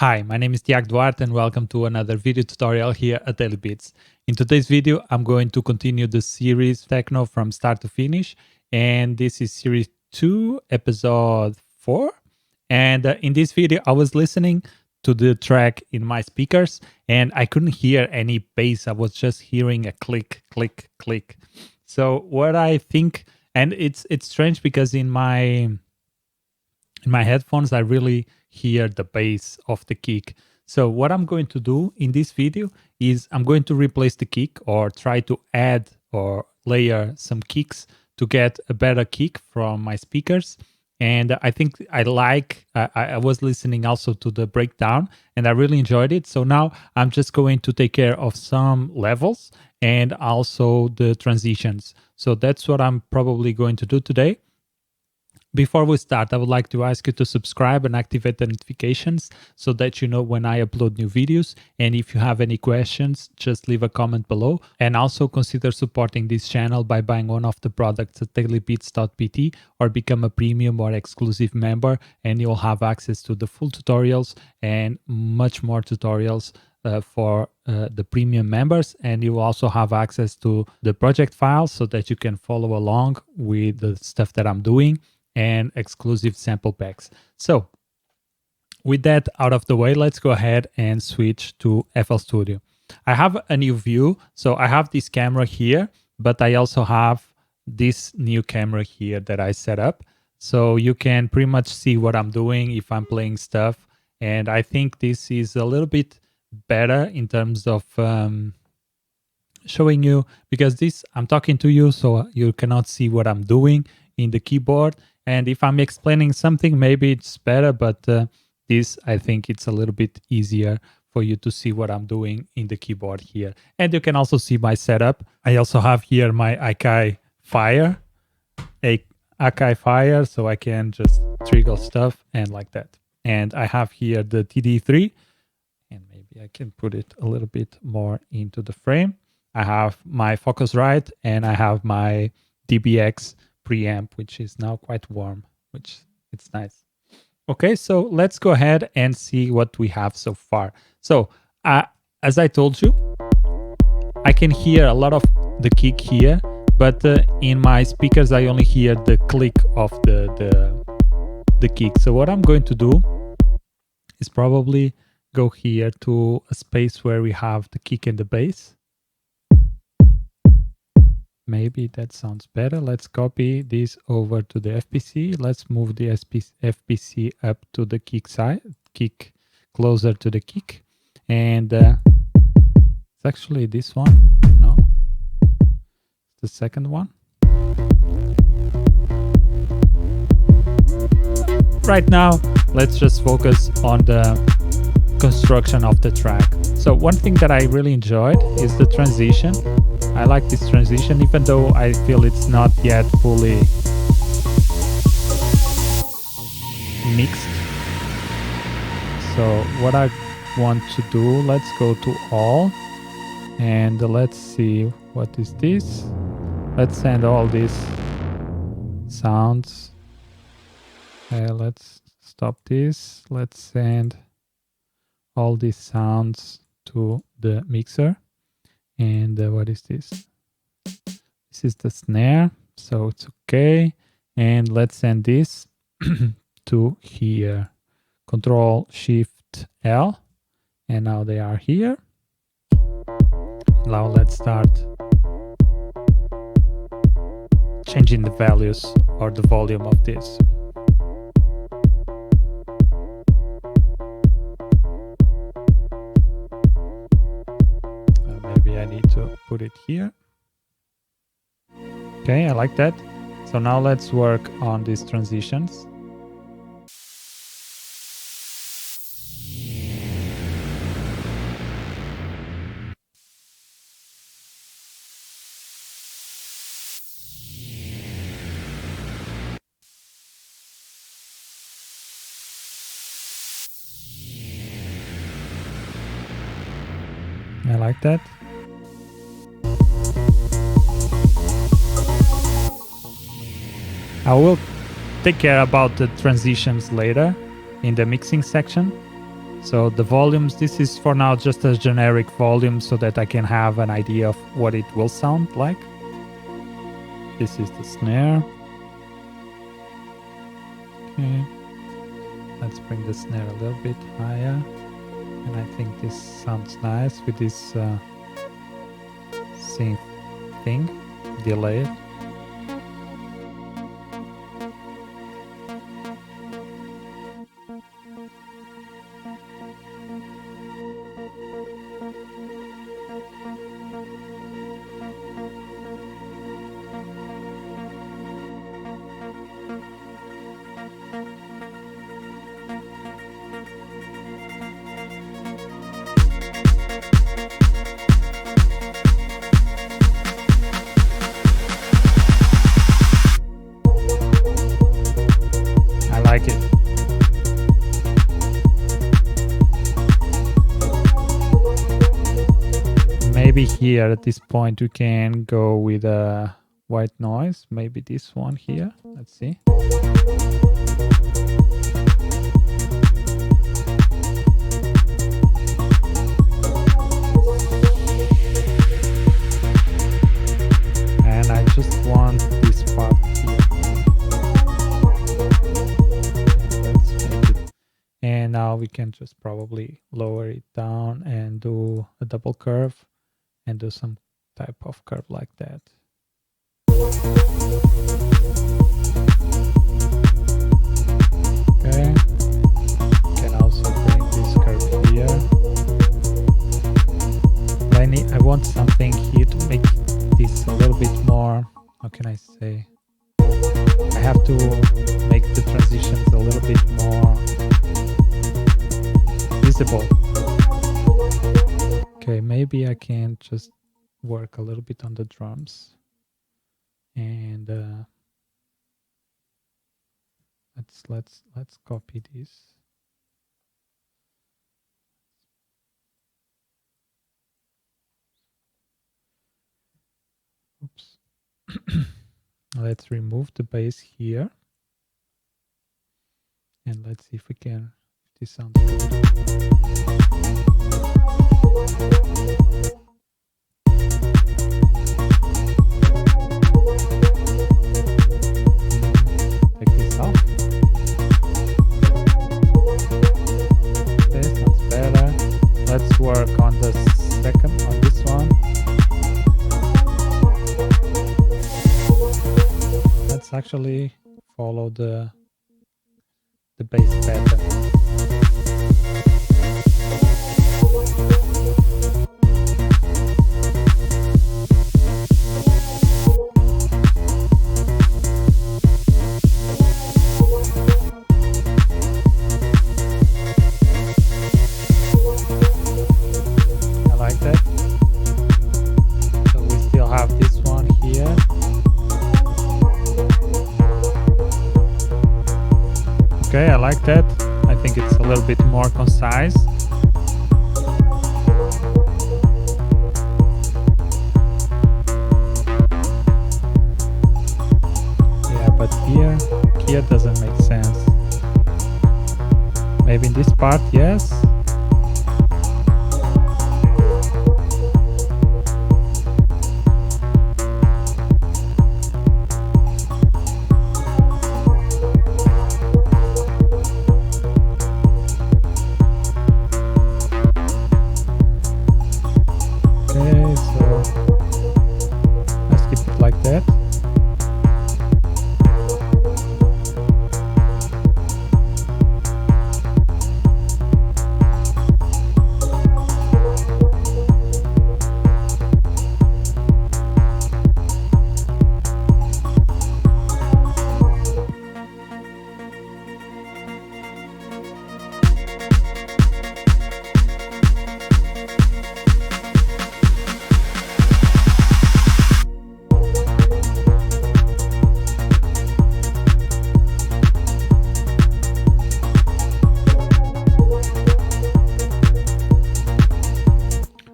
Hi, my name is Tiago Duarte and welcome to another video tutorial here at Daily Beats. In today's video, I'm going to continue the series Techno from start to finish, and this is series 2, episode 4. And in this video, I was listening to the track in my speakers and I couldn't hear any bass. I was just hearing a click, click, click. So what I think, and it's strange because in my headphones, I really hear the bass of the kick. So what I'm going to do in this video is I'm going to replace the kick or try to add or layer some kicks to get a better kick from my speakers. And I think I was listening also to the breakdown and I really enjoyed it. So now I'm just going to take care of some levels and also the transitions. So that's what I'm probably going to do today. Before we start, I would like to ask you to subscribe and activate the notifications so that you know when I upload new videos. And if you have any questions, just leave a comment below. And also consider supporting this channel by buying one of the products at dailybeats.pt or become a premium or exclusive member, and you'll have access to the full tutorials and much more tutorials for the premium members. And you will also have access to the project files so that you can follow along with the stuff that I'm doing and exclusive sample packs. So with that out of the way, let's go ahead and switch to FL Studio. I have a new view. So I have this camera here, but I also have this new camera here that I set up. So you can pretty much see what I'm doing if I'm playing stuff. And I think this is a little bit better in terms of showing you, because this I'm talking to you, so you cannot see what I'm doing in the keyboard. And if I'm explaining something, maybe it's better, but this, I think it's a little bit easier for you to see what I'm doing in the keyboard here. And you can also see my setup. I also have here my Akai Fire, so I can just trigger stuff and like that. And I have here the TD3, and maybe I can put it a little bit more into the frame. I have my Focusrite and I have my DBX preamp, which is now quite warm, which it's nice. Okay, so let's go ahead and see what we have so far. So as I told you, I can hear a lot of the kick here, but in my speakers I only hear the click of the kick. So what I'm going to do is probably go here to a space where we have the kick and the bass. Maybe that sounds better. Let's copy this over to the FPC. Let's move the FPC up to the kick side, kick closer to the kick. And it's actually this one. No, the second one. Right now, let's just focus on the construction of the track. So one thing that I really enjoyed is the transition. I like this transition, even though I feel it's not yet fully mixed. So what I want to do, let's go to all and let's see, what is this? Let's send all these sounds. Let's stop this. Let's send all these sounds to the mixer. And what is this? This is the snare, so it's okay. And let's send this to here. Control Shift L, and now they are here. Now let's start changing the values or the volume of this. I need to put it here. Okay, I like that. So now let's work on these transitions. I like that. I will take care about the transitions later in the mixing section. So the volumes, this is for now just a generic volume so that I can have an idea of what it will sound like. This is the snare. Okay. Let's bring the snare a little bit higher. And I think this sounds nice with this synth thing, delay. Like it. Maybe here at this point we can go with a white noise. Maybe this one here. Let's see. And I just want this part here. And now we can just probably lower it down and do a double curve and do some type of curve like that. Okay. Can also bring this curve here. But I want something here to make this a little bit more, how can I say? I have to make the transitions a little bit more visible. Okay, maybe I can just work a little bit on the drums. And let's copy this. Oops. Let's remove the bass here. And let's see if we can, if this sounds good. Take this off. Okay, sounds better. Let's work on the second, on this one. Let's actually follow the bass pattern. I like that. So we still have this one here. Okay, I like that. I think it's a little bit more concise. Yeah, but here doesn't make sense. Maybe in this part, yes.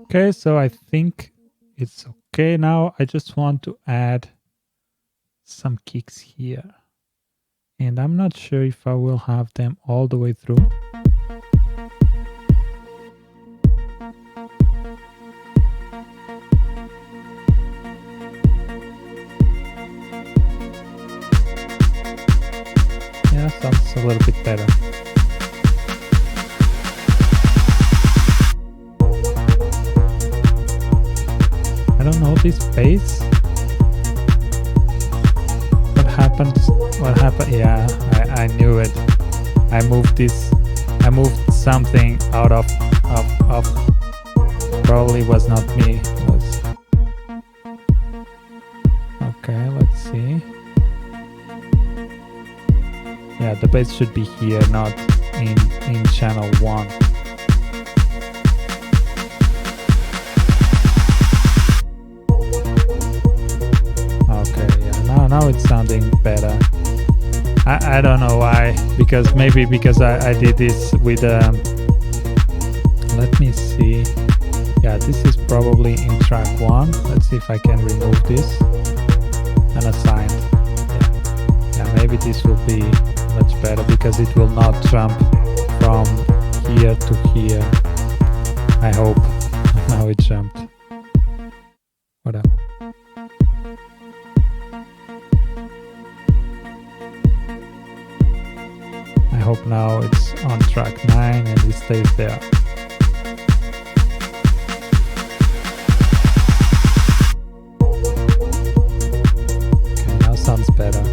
Okay, so I think it's okay now. I just want to add some kicks here. And I'm not sure if I will have them all the way through. sounds a little bit better. I don't know this bass. What happened? Yeah, I knew it. I moved something out of probably was not me. Okay, let's see. Yeah, the bass should be here, not in channel 1. Okay, yeah, now it's sounding better. I don't know why, maybe because I did this with let me see. Yeah, this is probably in track 1. Let's see if I can remove this and assign. Yeah, maybe this will be much better because it will not jump from here to here. I hope. Now it jumped. Whatever. I hope now it's on track 9 and it stays there. Okay, now sounds better.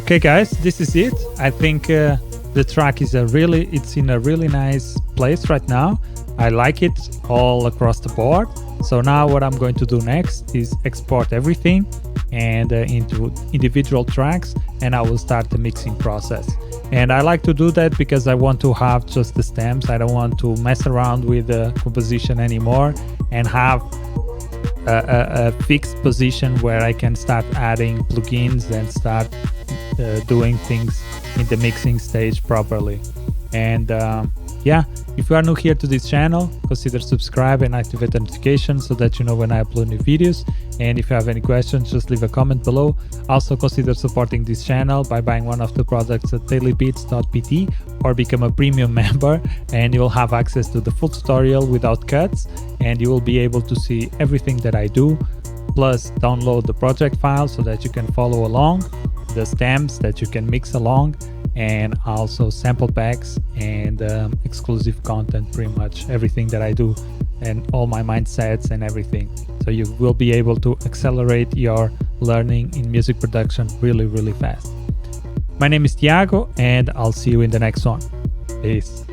Okay guys, this is it. I think the track is it's in a really nice place right now. I like it all across the board. So now what I'm going to do next is export everything and into individual tracks, and I will start the mixing process. And I like to do that because I want to have just the stems. I don't want to mess around with the composition anymore and have a fixed position where I can start adding plugins and start doing things in the mixing stage properly. And yeah, if you are new here to this channel, consider subscribe and activate the notifications so that you know when I upload new videos. And if you have any questions, just leave a comment below. Also consider supporting this channel by buying one of the products at dailybeats.pt or become a premium member, and you will have access to the full tutorial without cuts, and you will be able to see everything that I do, plus download the project file so that you can follow along, the stems that you can mix along, and also sample packs and exclusive content, pretty much everything that I do and all my mindsets and everything. So you will be able to accelerate your learning in music production really fast. My name is Thiago and I'll see you in the next one. Peace.